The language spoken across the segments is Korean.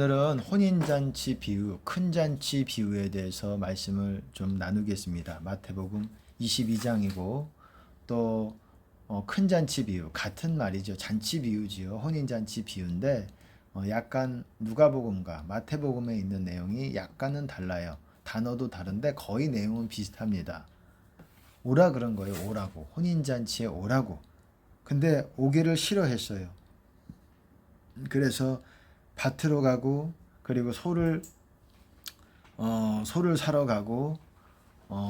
오늘은 혼인잔치 비유, 큰 잔치 비유에 대해서 말씀을 좀 나누겠습니다. 마태복음 22장이고 또 큰 잔치 비유, 같은 말이죠. 잔치 비유지요. 혼인잔치 비유인데 약간 누가복음과 마태복음에 있는 내용이 약간은 달라요. 단어도 다른데 거의 내용은 비슷합니다. 오라 그런 거예요. 오라고. 혼인잔치에 오라고. 근데 오기를 싫어했어요. 그래서 밭으로 가고 그리고 소를 사러 가고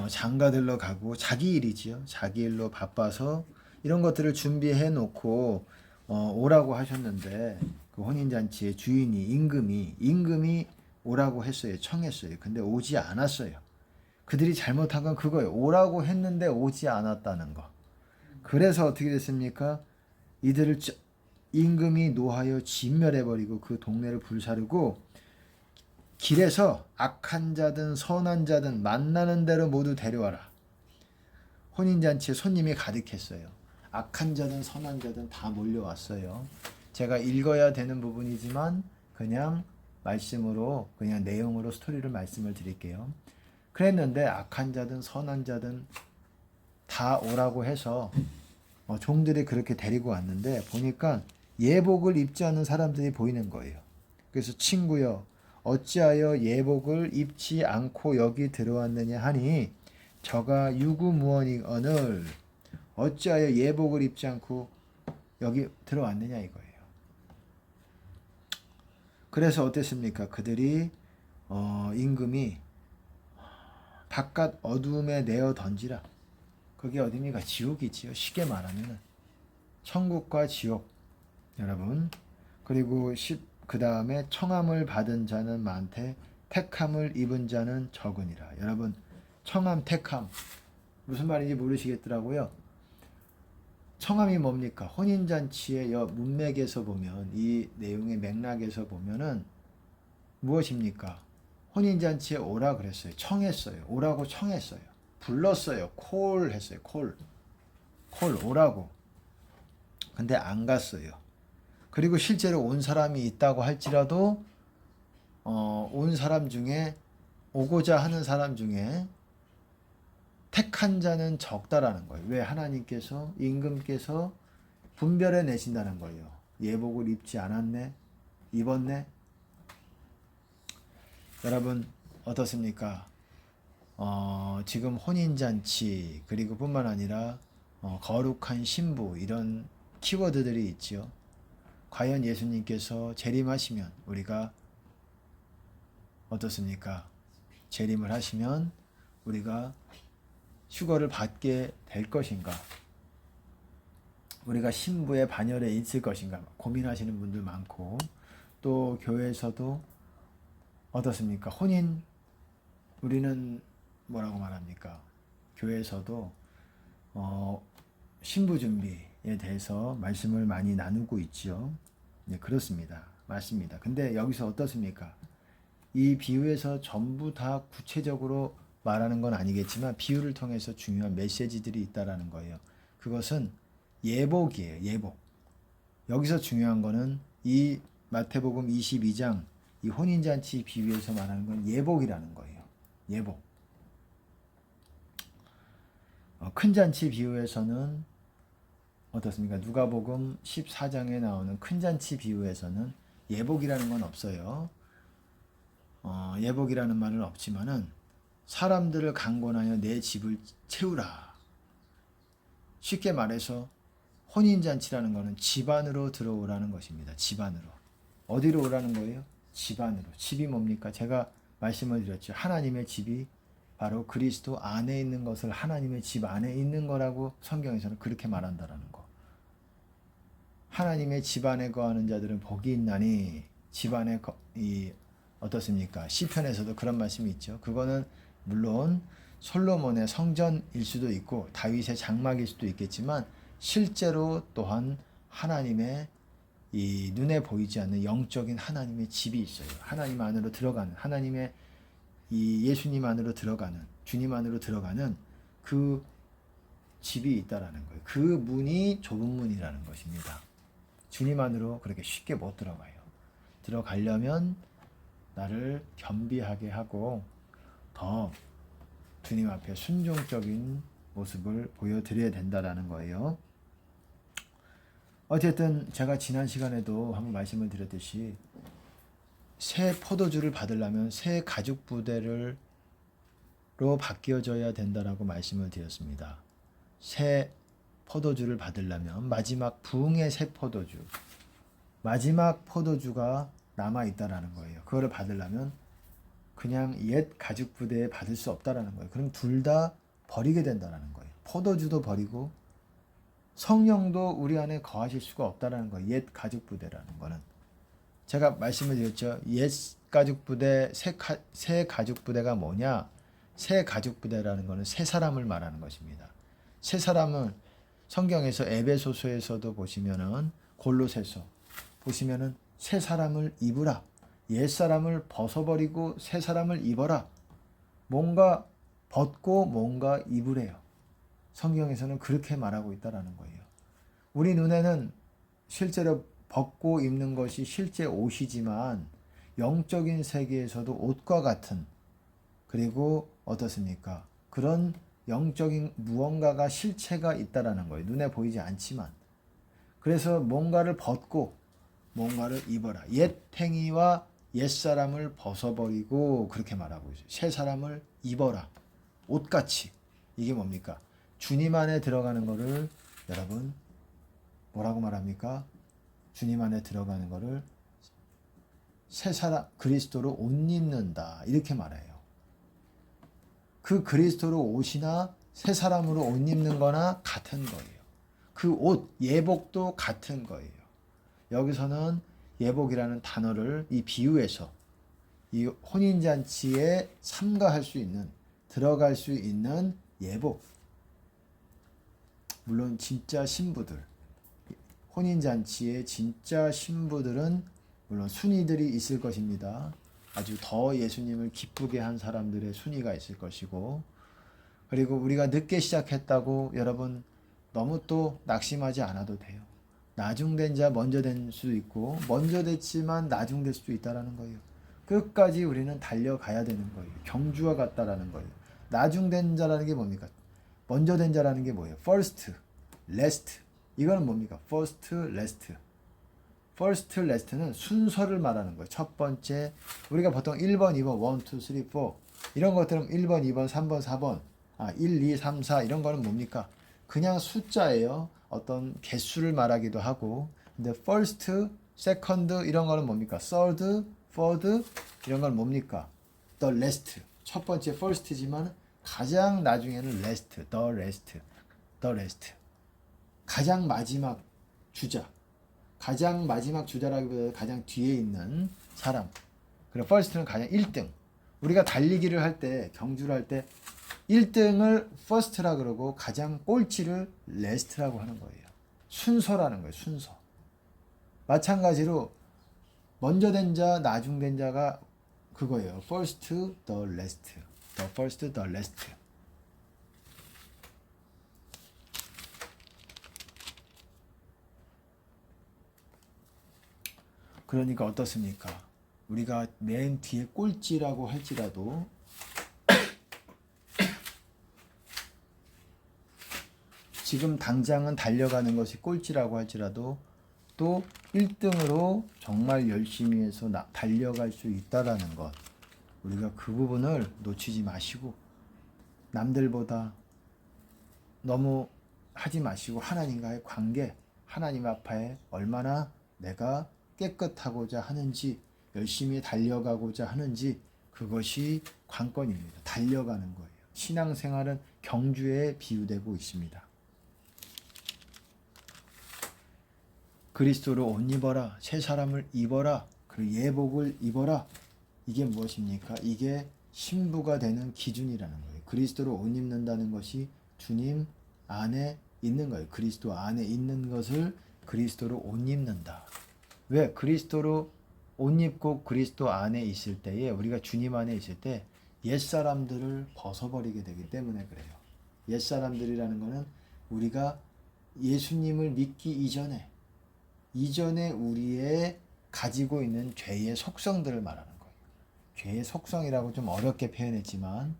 장가들러 가고 자기 일이지요. 자기 일로 바빠서 이런 것들을 준비해 놓고 오라고 하셨는데 그 혼인잔치의 주인이 임금이 오라고 했어요. 청했어요. 근데 오지 않았어요. 그들이 잘못한 건 그거예요. 오라고 했는데 오지 않았다는 거. 그래서 어떻게 됐습니까? 이들을 임금이 노하여 진멸해버리고 그 동네를 불사르고 길에서 악한 자든 선한 자든 만나는 대로 모두 데려와라. 혼인잔치에 손님이 가득했어요. 악한 자든 선한 자든 다 몰려왔어요. 제가 읽어야 되는 부분이지만 그냥 말씀으로 그냥 내용으로 스토리를 말씀을 드릴게요. 그랬는데 악한 자든 선한 자든 다 오라고 해서 종들이 그렇게 데리고 왔는데 보니까 예복을 입지 않은 사람들이 보이는 거예요. 그래서 친구여 어찌하여 예복을 입지 않고 여기 들어왔느냐 하니 저가 유구무원이거늘 어찌하여 예복을 입지 않고 여기 들어왔느냐 이거예요. 그래서 어땠습니까? 그들이 임금이 바깥 어둠에 내어 던지라. 그게 어디입니까? 지옥이지요. 쉽게 말하면 천국과 지옥. 여러분 그리고 그 다음에 청함을 받은 자는 많되 택함을 입은 자는 적으니라. 여러분 청함 택함 무슨 말인지 모르시겠더라고요. 청함이 뭡니까? 혼인잔치의 문맥에서 보면 이 내용의 맥락에서 보면은 무엇입니까? 혼인잔치에 오라 그랬어요. 청했어요. 오라고 청했어요. 불렀어요. 콜 했어요. 콜 오라고. 근데 안 갔어요. 그리고 실제로 온 사람이 있다고 할지라도 온 사람 중에 오고자 하는 사람 중에 택한 자는 적다라는 거예요. 왜? 하나님께서 임금께서 분별해 내신다는 거예요. 예복을 입지 않았네? 입었네? 여러분 어떻습니까? 지금 혼인잔치 그리고 뿐만 아니라 거룩한 신부 이런 키워드들이 있지요. 과연 예수님께서 재림하시면 우리가 어떻습니까? 재림을 하시면 우리가 휴거를 받게 될 것인가? 우리가 신부의 반열에 있을 것인가? 고민하시는 분들 많고 또 교회에서도 어떻습니까? 혼인 우리는 뭐라고 말합니까? 교회에서도 신부 준비에 대해서 말씀을 많이 나누고 있죠. 네, 그렇습니다. 맞습니다. 근데 여기서 어떻습니까? 이 비유에서 전부 다 구체적으로 말하는 건 아니겠지만 비유를 통해서 중요한 메시지들이 있다라는 거예요. 그것은 예복이에요. 예복. 여기서 중요한 거는 이 마태복음 22장 이 혼인잔치 비유에서 말하는 건 예복이라는 거예요. 예복. 큰 잔치 비유에서는 어떻습니까? 누가복음 14장에 나오는 큰 잔치 비유에서는 예복이라는 건 없어요. 예복이라는 말은 없지만은 사람들을 강권하여 내 집을 채우라. 쉽게 말해서 혼인잔치라는 것은 집 안으로 들어오라는 것입니다. 집 안으로. 어디로 오라는 거예요? 집 안으로. 집이 뭡니까? 제가 말씀을 드렸죠. 하나님의 집이 바로 그리스도 안에 있는 것을 하나님의 집 안에 있는 거라고 성경에서는 그렇게 말한다라는 거. 하나님의 집 안에 거하는 자들은 복이 있나니 집 안에 어떻습니까? 시편에서도 그런 말씀이 있죠. 그거는 물론 솔로몬의 성전일 수도 있고 다윗의 장막일 수도 있겠지만 실제로 또한 하나님의 이 눈에 보이지 않는 영적인 하나님의 집이 있어요. 하나님 안으로 들어가는 하나님의 이 예수님 안으로 들어가는 주님 안으로 들어가는 그 집이 있다라는 거예요. 그 문이 좁은 문이라는 것입니다. 주님 안으로 그렇게 쉽게 못 들어가요. 들어가려면 나를 겸비하게 하고 더 주님 앞에 순종적인 모습을 보여드려야 된다라는 거예요. 어쨌든 제가 지난 시간에도 한번 말씀을 드렸듯이 새 포도주를 받으려면 새 가죽 부대로 바뀌어져야 된다라고 말씀을 드렸습니다. 새 포도주를 받으려면 마지막 부흥의 새 포도주, 마지막 포도주가 남아있다라는 거예요. 그거를 받으려면 그냥 옛 가죽 부대에 받을 수 없다라는 거예요. 그럼 둘 다 버리게 된다라는 거예요. 포도주도 버리고 성령도 우리 안에 거하실 수가 없다라는 거예요. 옛 가죽 부대라는 거는. 제가 말씀을 드렸죠. 옛 가죽 부대, 새 가죽 부대가 뭐냐? 새 가죽 부대라는 거는 새 사람을 말하는 것입니다. 새 사람은 성경에서 에베소서에서도 보시면은 골로새서 보시면은 새 사람을 입으라. 옛 사람을 벗어버리고 새 사람을 입어라. 뭔가 벗고 뭔가 입으래요. 성경에서는 그렇게 말하고 있다라는 거예요. 우리 눈에는 실제로 벗고 입는 것이 실제 옷이지만 영적인 세계에서도 옷과 같은, 그리고 어떻습니까? 그런 영적인 무언가가 실체가 있다라는 거예요. 눈에 보이지 않지만. 그래서 뭔가를 벗고 뭔가를 입어라. 옛 행위와 옛 사람을 벗어버리고 그렇게 말하고 있어요. 새 사람을 입어라. 옷같이. 이게 뭡니까? 주님 안에 들어가는 거를 여러분 뭐라고 말합니까? 주님 안에 들어가는 거를 새 사람 그리스도로 옷 입는다. 이렇게 말해요. 그 그리스도로 옷이나 새 사람으로 옷 입는 거나 같은 거예요. 그 옷, 예복도 같은 거예요. 여기서는 예복이라는 단어를 이 비유에서 이 혼인잔치에 참가할 수 있는, 들어갈 수 있는 예복. 물론 진짜 신부들, 혼인잔치에 진짜 신부들은 물론 순위들이 있을 것입니다. 아주 더 예수님을 기쁘게 한 사람들의 순위가 있을 것이고, 그리고 우리가 늦게 시작했다고 여러분 너무 또 낙심하지 않아도 돼요. 나중된 자 먼저 된 수도 있고 먼저 됐지만 나중될 수도 있다라는 거예요. 끝까지 우리는 달려가야 되는 거예요. 경주와 같다라는 거예요. 나중된 자라는 게 뭡니까? 먼저 된 자라는 게 뭐예요? first, last. 이거는 뭡니까? first, last. first, last는 순서를 말하는 거예요. 첫 번째, 우리가 보통 1번, 2번, 1, 2, 3, 4 이런 것들은 1번, 2번, 3번, 4번 1, 2, 3, 4 이런 거는 뭡니까? 그냥 숫자예요. 어떤 개수를 말하기도 하고. 근데 first, second 이런 거는 뭡니까? third, fourth 이런 건 뭡니까? the last. 첫 번째 first지만 가장 나중에는 last, the last, the last. 가장 마지막 주자. 가장 마지막 주자라기보다 가장 뒤에 있는 사람. 그리고 first는 가장 1등. 우리가 달리기를 할 때, 경주를 할 때 1등을 first라 그러고 가장 꼴찌를 last라고 하는 거예요. 순서라는 거예요. 순서. 마찬가지로 먼저 된 자, 나중 된 자가 그거예요. first, the last. the first, the last. 그러니까 어떻습니까? 우리가 맨 뒤에 꼴찌라고 할지라도 지금 당장은 달려가는 것이 꼴찌라고 할지라도 또 1등으로 정말 열심히 해서 달려갈 수 있다라는 것. 우리가 그 부분을 놓치지 마시고 남들보다 너무 하지 마시고 하나님과의 관계, 하나님 앞에 얼마나 내가 깨끗하고자 하는지, 열심히 달려가고자 하는지, 그것이 관건입니다. 달려가는 거예요. 신앙생활은 경주에 비유되고 있습니다. 그리스도로 옷 입어라. 새 사람을 입어라. 그 예복을 입어라. 이게 무엇입니까? 이게 신부가 되는 기준이라는 거예요. 그리스도로 옷 입는다는 것이 주님 안에 있는 거예요. 그리스도 안에 있는 것을 그리스도로 옷 입는다. 왜? 그리스도로 옷 입고 그리스도 안에 있을 때에, 우리가 주님 안에 있을 때 옛사람들을 벗어버리게 되기 때문에 그래요. 옛사람들이라는 것은 우리가 예수님을 믿기 이전에 우리의 가지고 있는 죄의 속성들을 말하는 거예요. 죄의 속성이라고 좀 어렵게 표현했지만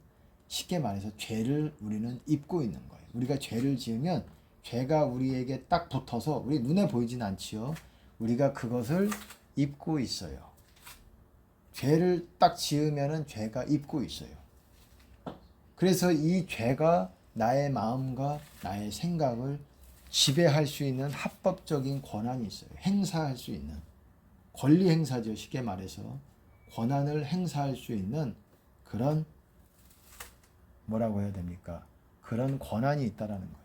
쉽게 말해서 죄를 우리는 입고 있는 거예요. 우리가 죄를 지으면 죄가 우리에게 딱 붙어서 우리 눈에 보이진 않지요. 우리가 그것을 입고 있어요. 죄를 딱 지으면은 죄가 입고 있어요. 그래서 이 죄가 나의 마음과 나의 생각을 지배할 수 있는 합법적인 권한이 있어요. 행사할 수 있는 권리 행사죠. 쉽게 말해서 권한을 행사할 수 있는 그런 뭐라고 해야 됩니까? 그런 권한이 있다라는 거예요.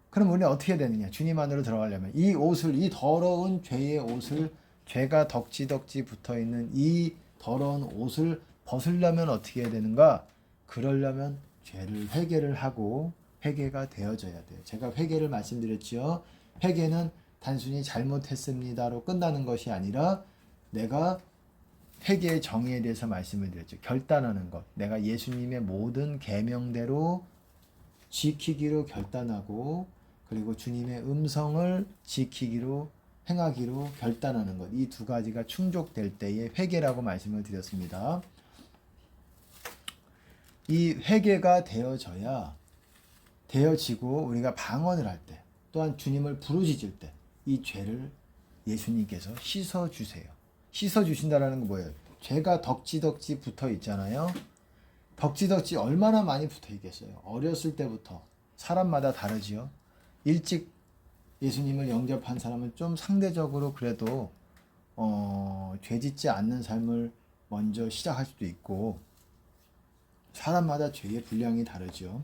그럼 우리는 어떻게 해야 되느냐? 주님 안으로 들어가려면 이 옷을, 이 더러운 죄의 옷을, 죄가 덕지덕지 붙어있는 이 더러운 옷을 벗으려면 어떻게 해야 되는가? 그러려면 죄를 회개를 하고 회개가 되어져야 돼요. 제가 회개를 말씀드렸지요. 회개는 단순히 잘못했습니다로 끝나는 것이 아니라 내가 회개의 정의에 대해서 말씀을 드렸죠. 결단하는 것. 내가 예수님의 모든 계명대로 지키기로 결단하고 그리고 주님의 음성을 지키기로 행하기로 결단하는 것. 이 두 가지가 충족될 때에 회개라고 말씀을 드렸습니다. 이 회개가 되어지고 우리가 방언을 할 때, 또한 주님을 부르짖을 때 이 죄를 예수님께서 씻어 주세요. 씻어 주신다라는 건 뭐예요? 죄가 덕지덕지 붙어 있잖아요. 덕지덕지 얼마나 많이 붙어 있겠어요. 어렸을 때부터 사람마다 다르지요. 일찍 예수님을 영접한 사람은 좀 상대적으로 그래도 죄짓지 않는 삶을 먼저 시작할 수도 있고 사람마다 죄의 분량이 다르죠.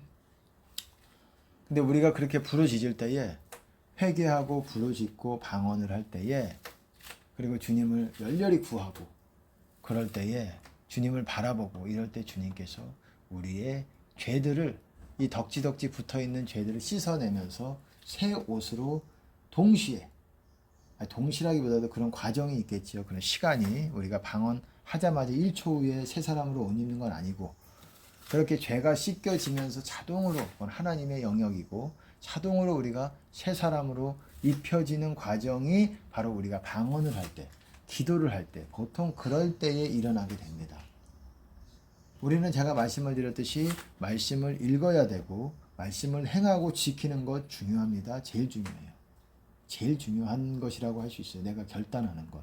근데 우리가 그렇게 부르짖을 때에 회개하고 부르짖고 방언을 할 때에 그리고 주님을 열렬히 구하고 그럴 때에 주님을 바라보고 이럴 때 주님께서 우리의 죄들을 이 덕지덕지 붙어있는 죄들을 씻어내면서 새 옷으로 동시라기보다도 그런 과정이 있겠지요. 그런 시간이 우리가 방언하자마자 1초 후에 새 사람으로 옷 입는 건 아니고 그렇게 죄가 씻겨지면서 자동으로 그건 하나님의 영역이고 자동으로 우리가 새 사람으로 입혀지는 과정이 바로 우리가 방언을 할 때, 기도를 할 때, 보통 그럴 때에 일어나게 됩니다. 우리는 제가 말씀을 드렸듯이 말씀을 읽어야 되고 말씀을 행하고 지키는 것 중요합니다. 제일 중요해요. 제일 중요한 것이라고 할 수 있어요. 내가 결단하는 것.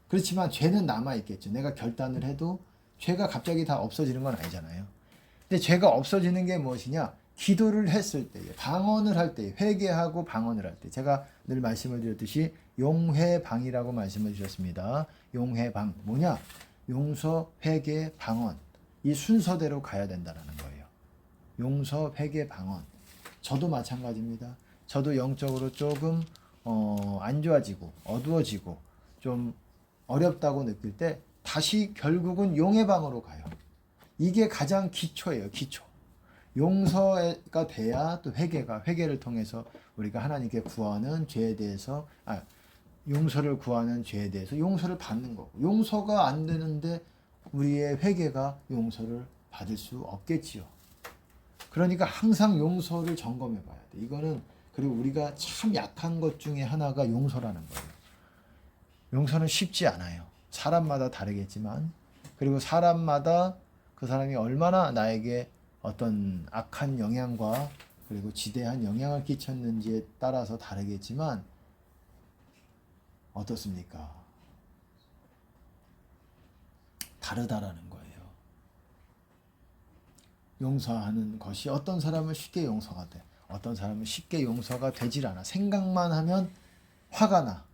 그렇지만 죄는 남아있겠죠. 내가 결단을 해도 죄가 갑자기 다 없어지는 건 아니잖아요. 근데 죄가 없어지는 게 무엇이냐? 기도를 했을 때에, 방언을 할 때에, 회개하고 방언을 할 때. 제가 늘 말씀을 드렸듯이 용회방이라고 말씀을 주셨습니다. 용회방. 뭐냐? 용서, 회개, 방언. 이 순서대로 가야 된다는 거예요. 용서, 회개, 방언. 저도 마찬가지입니다. 저도 영적으로 조금 안 좋아지고 어두워지고 좀 어렵다고 느낄 때 다시 결국은 용회방으로 가요. 이게 가장 기초예요. 기초. 용서가 돼야 또 회개를 통해서 우리가 하나님께 구하는 죄에 대해서 용서를 구하는 죄에 대해서 용서를 받는 거고 용서가 안 되는데 우리의 회개가 용서를 받을 수 없겠지요. 그러니까 항상 용서를 점검해 봐야 돼. 이거는 그리고 우리가 참 약한 것 중에 하나가 용서라는 거예요. 용서는 쉽지 않아요. 사람마다 다르겠지만 그리고 사람마다 그 사람이 얼마나 나에게 어떤 악한 영향과 그리고 지대한 영향을 끼쳤는지에 따라서 다르겠지만 어떻습니까? 다르다라는 거예요. 용서하는 것이 어떤 사람은 쉽게 용서가 돼. 어떤 사람은 쉽게 용서가 되질 않아. 생각만 하면 화가 나.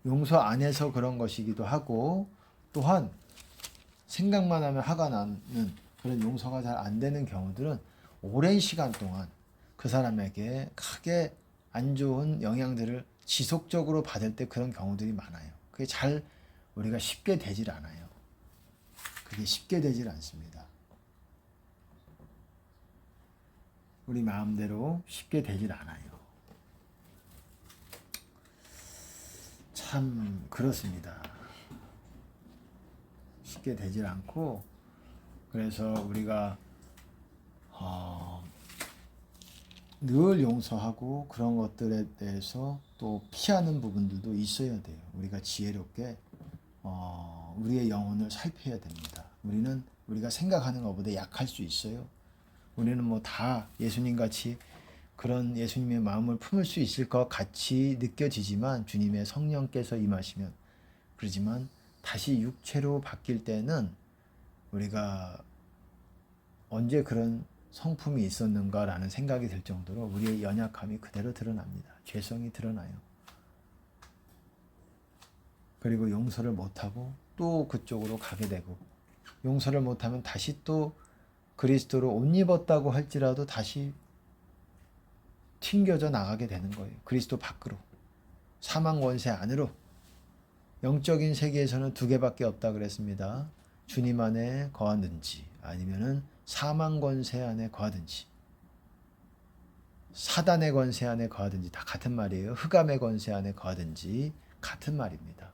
용서 안 해서 그런 것이기도 하고 또한 생각만 하면 화가 나는 그런 용서가 잘 안 되는 경우들은 오랜 시간 동안 그 사람에게 크게 안 좋은 영향들을 지속적으로 받을 때 그런 경우들이 많아요. 그게 잘 우리가 쉽게 되질 않아요. 그게 쉽게 되질 않습니다. 우리 마음대로 쉽게 되질 않아요. 참 그렇습니다. 쉽게 되질 않고 그래서 우리가 늘 용서하고 그런 것들에 대해서 또 피하는 부분들도 있어야 돼요. 우리가 지혜롭게 우리의 영혼을 살펴야 됩니다. 우리는 우리가 생각하는 것보다 약할 수 있어요. 우리는 뭐 다 예수님 같이 그런 예수님의 마음을 품을 수 있을 것 같이 느껴지지만 주님의 성령께서 임하시면 그러지만 다시 육체로 바뀔 때는 우리가 언제 그런 성품이 있었는가라는 생각이 들 정도로 우리의 연약함이 그대로 드러납니다. 죄성이 드러나요. 그리고 용서를 못하고 또 그쪽으로 가게 되고 용서를 못하면 다시 또 그리스도로 옷 입었다고 할지라도 다시 튕겨져 나가게 되는 거예요. 그리스도 밖으로. 사망 권세 안으로. 영적인 세계에서는 두 개밖에 없다 그랬습니다. 주님 안에 거하든지 아니면은 사망 권세 안에 거하든지 사단의 권세 안에 거하든지 다 같은 말이에요. 흑암의 권세 안에 거하든지 같은 말입니다.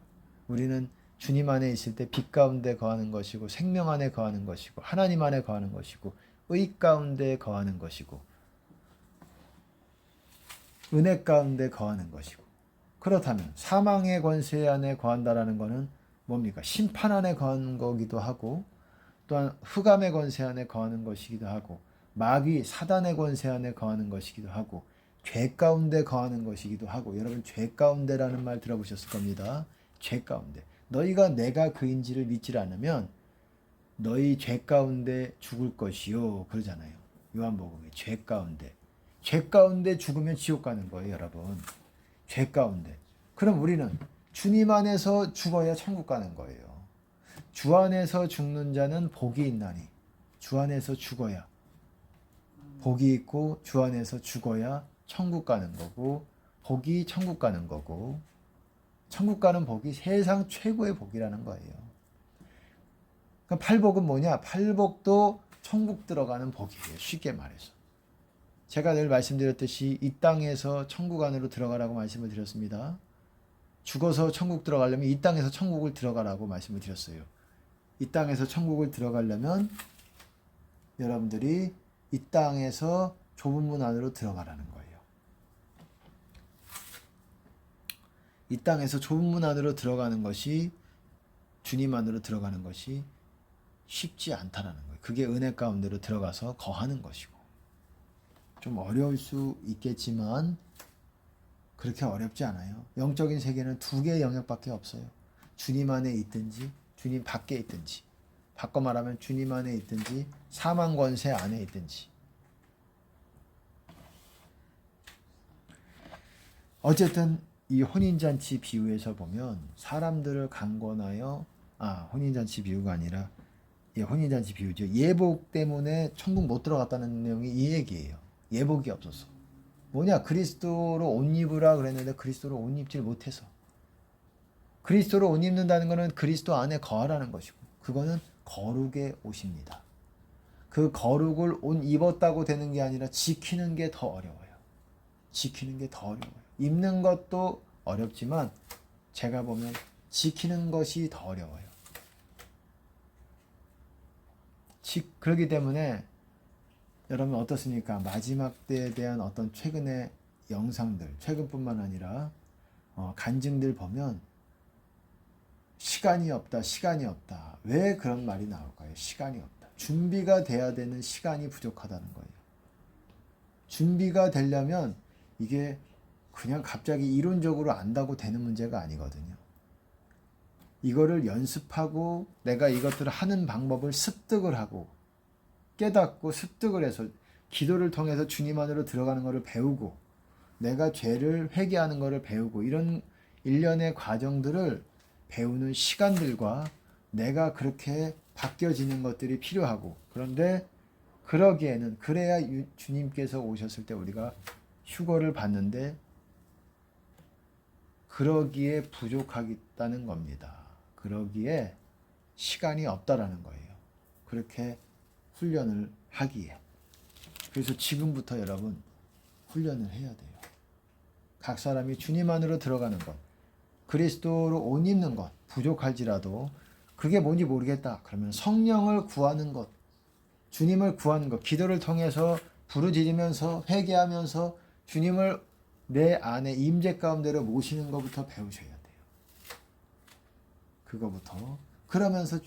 우리는 주님 안에 있을 때 빛 가운데 거하는 것이고 생명 안에 거하는 것이고 하나님 안에 거하는 것이고 의 가운데 거하는 것이고 은혜 가운데 거하는 것이고 그렇다면 사망의 권세 안에 거한다라는 것은 뭡니까? 심판 안에 거하는 거기도 하고 또한 흑암의 권세 안에 거하는 것이기도 하고 마귀 사단의 권세 안에 거하는 것이기도 하고 죄 가운데 거하는 것이기도 하고 여러분 죄 가운데라는 말 들어보셨을 겁니다. 죄 가운데 너희가 내가 그인지를 믿지 않으면 너희 죄 가운데 죽을 것이요 그러잖아요. 요한복음에 죄 가운데 죽으면 지옥 가는 거예요. 여러분 죄 가운데 그럼 우리는 주님 안에서 죽어야 천국 가는 거예요. 주 안에서 죽는 자는 복이 있나니 주 안에서 죽어야 복이 있고 주 안에서 죽어야 천국 가는 거고 복이 천국 가는 거고 천국 가는 복이 세상 최고의 복이라는 거예요. 그럼 팔복은 뭐냐? 팔복도 천국 들어가는 복이에요. 쉽게 말해서. 제가 늘 말씀드렸듯이 이 땅에서 천국 안으로 들어가라고 말씀을 드렸습니다. 죽어서 천국 들어가려면 이 땅에서 천국을 들어가라고 말씀을 드렸어요. 이 땅에서 천국을 들어가려면 여러분들이 이 땅에서 좁은 문 안으로 들어가라는 거예요. 이 땅에서 좁은 문 안으로 들어가는 것이 주님 안으로 들어가는 것이 쉽지 않다라는 거예요. 그게 은혜 가운데로 들어가서 거하는 것이고 좀 어려울 수 있겠지만 그렇게 어렵지 않아요. 영적인 세계는 두 개의 영역밖에 없어요. 주님 안에 있든지 주님 밖에 있든지 바꿔 말하면 주님 안에 있든지 사망 권세 안에 있든지 어쨌든 이 혼인잔치 비유에서 보면 사람들을 강권하여 혼인잔치 비유가 아니라 혼인잔치 비유죠. 예복 때문에 천국 못 들어갔다는 내용이 이 얘기예요. 예복이 없어서. 뭐냐? 그리스도로 옷 입으라 그랬는데 그리스도로 옷 입질 못해서. 그리스도로 옷 입는다는 것은 그리스도 안에 거하라는 것이고 그거는 거룩의 옷입니다. 그 거룩을 옷 입었다고 되는 게 아니라 지키는 게 더 어려워요. 지키는 게 더 어려워요. 입는 것도 어렵지만 제가 보면 지키는 것이 더 어려워요. 그렇기 때문에 여러분 어떻습니까? 마지막 때에 대한 어떤 최근의 영상들, 최근뿐만 아니라 간증들 보면 시간이 없다, 시간이 없다. 왜 그런 말이 나올까요? 시간이 없다. 준비가 돼야 되는 시간이 부족하다는 거예요. 준비가 되려면 이게 그냥 갑자기 이론적으로 안다고 되는 문제가 아니거든요. 이거를 연습하고 내가 이것들을 하는 방법을 습득을 하고 깨닫고 습득을 해서 기도를 통해서 주님 안으로 들어가는 것을 배우고 내가 죄를 회개하는 것을 배우고 이런 일련의 과정들을 배우는 시간들과 내가 그렇게 바뀌어지는 것들이 필요하고 그런데 그러기에는 그래야 주님께서 오셨을 때 우리가 휴거를 받는데 그러기에 부족하겠다는 겁니다. 그러기에 시간이 없다라는 거예요. 그렇게 훈련을 하기에. 그래서 지금부터 여러분 훈련을 해야 돼요. 각 사람이 주님 안으로 들어가는 것, 그리스도로 옷 입는 것 부족할지라도 그게 뭔지 모르겠다. 그러면 성령을 구하는 것, 주님을 구하는 것, 기도를 통해서 부르짖으면서 회개하면서 주님을 내 안에 임재 가운데로 모시는 것부터 배우셔야 돼요. 그거부터 그러면서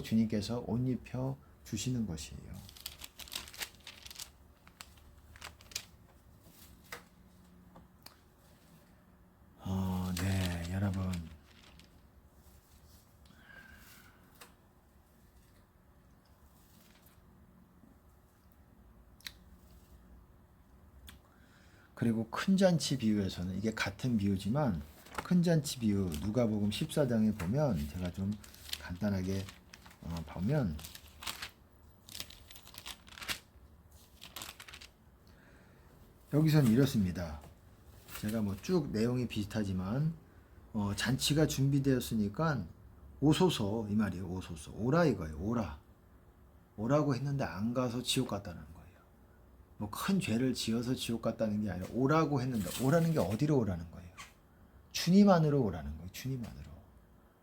주님께서 옷 입혀 주시는 것이에요. 네, 여러분. 그리고 큰 잔치 비유에서는 이게 같은 비유지만 큰 잔치 비유 누가복음 14장에 보면 제가 좀 간단하게 보면 여기서는 이렇습니다. 제가 뭐 쭉 내용이 비슷하지만 잔치가 준비되었으니까 오소서 이 말이에요. 오소서 오라 이거예요. 오라고 했는데 안 가서 지옥 갔다는 거예요. 뭐 큰 죄를 지어서 지옥 갔다는 게 아니라 오라고 했는데 오라는 게 어디로 오라는 거예요? 주님 안으로 오라는 거예요. 주님 안으로.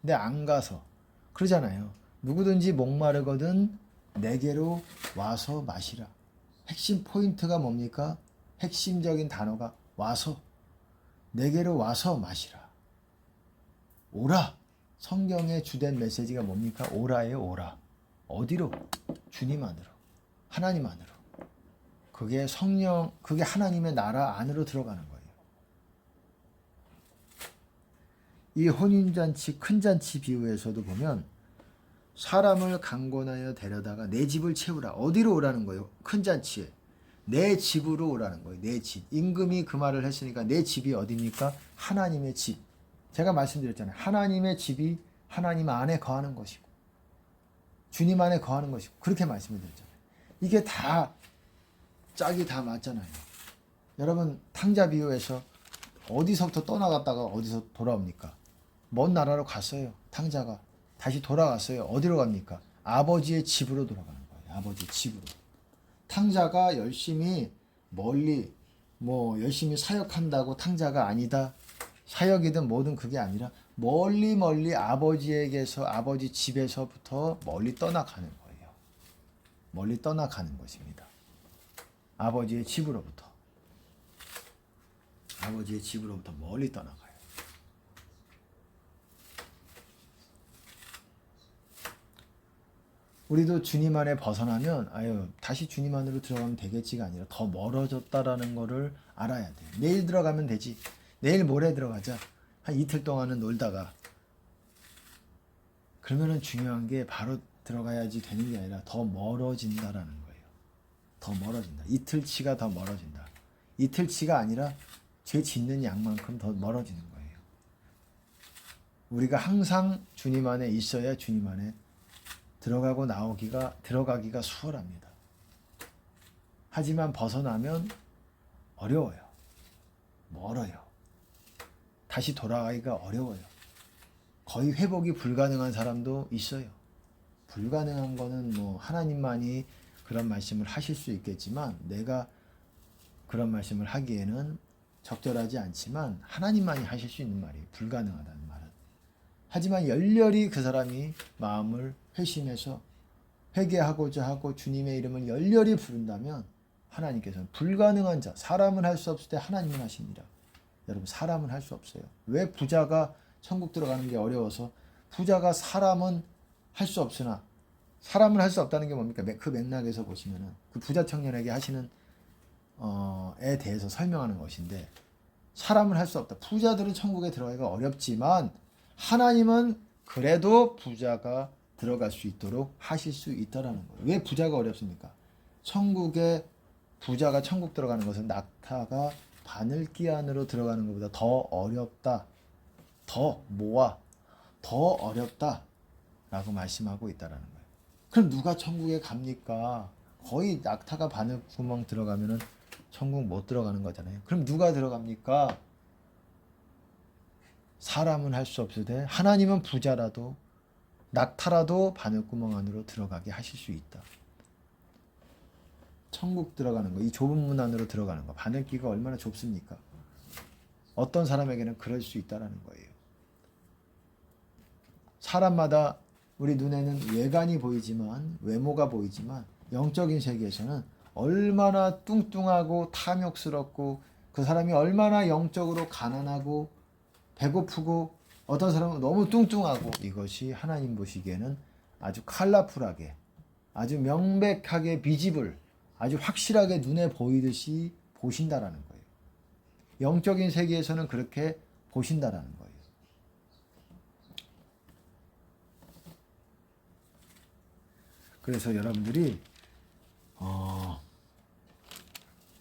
근데 안 가서 그러잖아요. 누구든지 목마르거든 내게로 와서 마시라. 핵심 포인트가 뭡니까? 핵심적인 단어가 와서 내게로 와서 마시라. 오라. 성경의 주된 메시지가 뭡니까? 오라예요. 오라. 어디로? 주님 안으로. 하나님 안으로. 그게 성령, 그게 하나님의 나라 안으로 들어가는 거예요. 이 혼인잔치, 큰 잔치 비유에서도 보면 사람을 강권하여 데려다가 내 집을 채우라. 어디로 오라는 거예요? 큰 잔치에. 내 집으로 오라는 거예요. 내 집. 임금이 그 말을 했으니까 내 집이 어디입니까? 하나님의 집. 제가 말씀드렸잖아요. 하나님의 집이 하나님 안에 거하는 것이고 주님 안에 거하는 것이고 그렇게 말씀을 드렸잖아요. 이게 다 짝이 다 맞잖아요. 여러분 탕자 비유에서 어디서부터 떠나갔다가 어디서 돌아옵니까? 먼 나라로 갔어요. 탕자가 다시 돌아갔어요. 어디로 갑니까? 아버지의 집으로 돌아가는 거예요. 아버지의 집으로. 탕자가 열심히 멀리 열심히 사역한다고 탕자가 아니다. 사역이든 뭐든 그게 아니라 멀리 아버지에게서 아버지 집에서부터 멀리 떠나가는 거예요. 멀리 떠나가는 것입니다. 아버지의 집으로부터 멀리 떠나가요. 우리도 주님 안에 벗어나면 다시 주님 안으로 들어가면 되겠지가 아니라 더 멀어졌다라는 거를 알아야 돼요. 내일 들어가면 되지. 내일 모레 들어가자. 한 이틀 동안은 놀다가 그러면은 중요한 게 바로 들어가야지 되는 게 아니라 더 멀어진다라는 거예요. 더 멀어진다. 이틀치가 더 멀어진다. 이틀치가 아니라 죄 짓는 양만큼 더 멀어지는 거예요. 우리가 항상 주님 안에 있어야 주님 안에 들어가기가 수월합니다. 하지만 벗어나면 어려워요. 멀어요. 다시 돌아가기가 어려워요. 거의 회복이 불가능한 사람도 있어요. 불가능한 거는 하나님만이 그런 말씀을 하실 수 있겠지만 내가 그런 말씀을 하기에는 적절하지 않지만 하나님만이 하실 수 있는 말이에요. 불가능하다는 말은. 하지만 열렬히 그 사람이 마음을 회심해서 회개하고자 하고 주님의 이름을 열렬히 부른다면 하나님께서는 불가능한 자, 사람은 할 수 없을 때 하나님은 하십니다. 여러분 사람은 할 수 없어요. 왜 부자가 천국 들어가는 게 어려워서 부자가 사람은 할 수 없으나 사람은 할 수 없다는 게 뭡니까? 그 맥락에서 보시면은 그 부자 청년에게 하시는 에 대해서 설명하는 것인데 사람은 할 수 없다. 부자들은 천국에 들어가기가 어렵지만 하나님은 그래도 부자가 들어갈 수 있도록 하실 수 있다라는 거예요. 왜 부자가 어렵습니까? 천국에 부자가 천국 들어가는 것은 낙타가 바늘기 안으로 들어가는 것보다 더 어렵다. 더 어렵다라고 말씀하고 있다라는 거예요. 그럼 누가 천국에 갑니까? 거의 낙타가 바늘구멍 들어가면은 천국 못 들어가는 거잖아요. 그럼 누가 들어갑니까? 사람은 할 수 없으되 하나님은 부자라도 낙타라도 바늘구멍 안으로 들어가게 하실 수 있다. 천국 들어가는 거, 이 좁은 문 안으로 들어가는 거, 바늘기가 얼마나 좁습니까? 어떤 사람에게는 그럴 수 있다라는 거예요. 사람마다 우리 눈에는 외관이 보이지만 외모가 보이지만 영적인 세계에서는 얼마나 뚱뚱하고 탐욕스럽고 그 사람이 얼마나 영적으로 가난하고 배고프고 어떤 사람은 너무 뚱뚱하고 이것이 하나님 보시기에는 아주 컬러풀하게 아주 명백하게 비지블 아주 확실하게 눈에 보이듯이 보신다라는 거예요. 영적인 세계에서는 그렇게 보신다라는 거예요. 그래서 여러분들이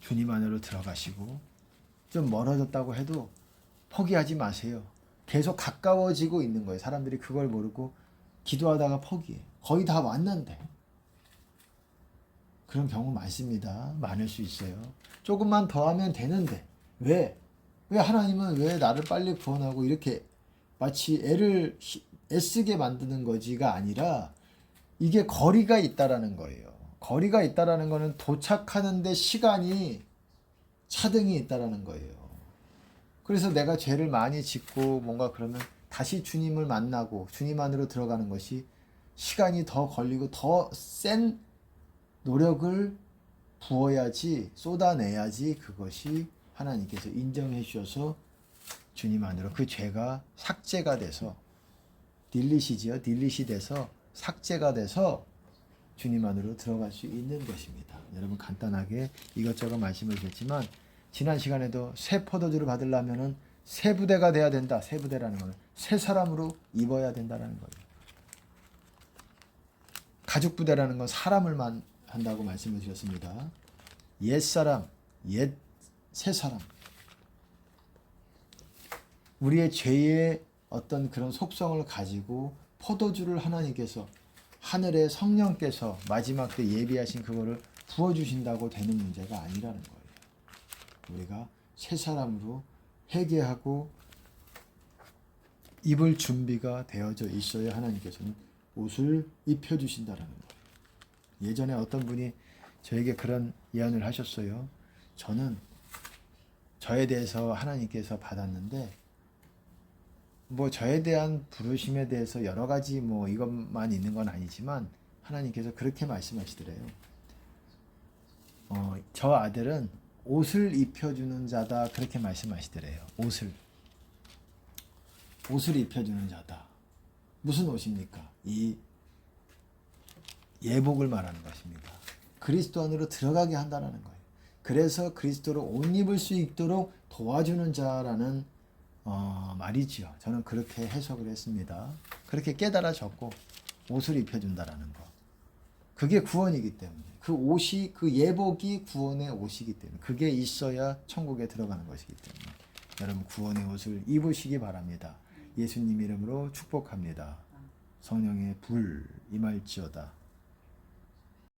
주님 안으로 들어가시고 좀 멀어졌다고 해도 포기하지 마세요. 계속 가까워지고 있는 거예요. 사람들이 그걸 모르고 기도하다가 포기해. 거의 다 왔는데. 그런 경우 많습니다. 많을 수 있어요. 조금만 더 하면 되는데 왜 하나님은 왜 나를 빨리 구원하고 이렇게 마치 애쓰게 만드는 거지가 아니라 이게 거리가 있다라는 거예요. 거리가 있다라는 거는 도착하는데 시간이 차등이 있다라는 거예요. 그래서 내가 죄를 많이 짓고 뭔가 그러면 다시 주님을 만나고 주님 안으로 들어가는 것이 시간이 더 걸리고 더 센 노력을 부어야지 쏟아내야지 그것이 하나님께서 인정해 주셔서 주님 안으로 그 죄가 삭제가 돼서 딜릿이 돼서 삭제가 돼서 주님 안으로 들어갈 수 있는 것입니다. 여러분 간단하게 이것저것 말씀을 드렸지만 지난 시간에도 새 포도주를 받으려면은 새 부대가 돼야 된다. 새 부대라는 것은 새 사람으로 입어야 된다는 거예요. 가죽 부대라는 건 사람을만 한다고 말씀을 드렸습니다. 옛 사람, 새 사람. 우리의 죄의 어떤 그런 속성을 가지고 포도주를 하나님께서 하늘의 성령께서 마지막 때 예비하신 그거를 부어주신다고 되는 문제가 아니라는 거예요. 우리가 새 사람으로 회개하고 입을 준비가 되어져 있어야 하나님께서는 옷을 입혀주신다라는 거예요. 예전에 어떤 분이 저에게 그런 예언을 하셨어요. 저는 저에 대해서 하나님께서 받았는데 뭐 저에 대한 부르심에 대해서 여러 가지 뭐 이것만 있는 건 아니지만 하나님께서 그렇게 말씀하시더래요. 저 아들은 옷을 입혀주는 자다 그렇게 말씀하시더래요. 옷을 입혀주는 자다. 무슨 옷입니까? 이 예복을 말하는 것입니다. 그리스도 안으로 들어가게 한다는 거예요. 그래서 그리스도로 옷 입을 수 있도록 도와주는 자라는 말이지요. 저는 그렇게 해석을 했습니다. 그렇게 깨달아졌고 옷을 입혀준다라는 거. 그게 구원이기 때문에 그 옷이 그 예복이 구원의 옷이기 때문에 그게 있어야 천국에 들어가는 것이기 때문에 여러분 구원의 옷을 입으시기 바랍니다. 예수님 이름으로 축복합니다. 성령의 불 임할지어다.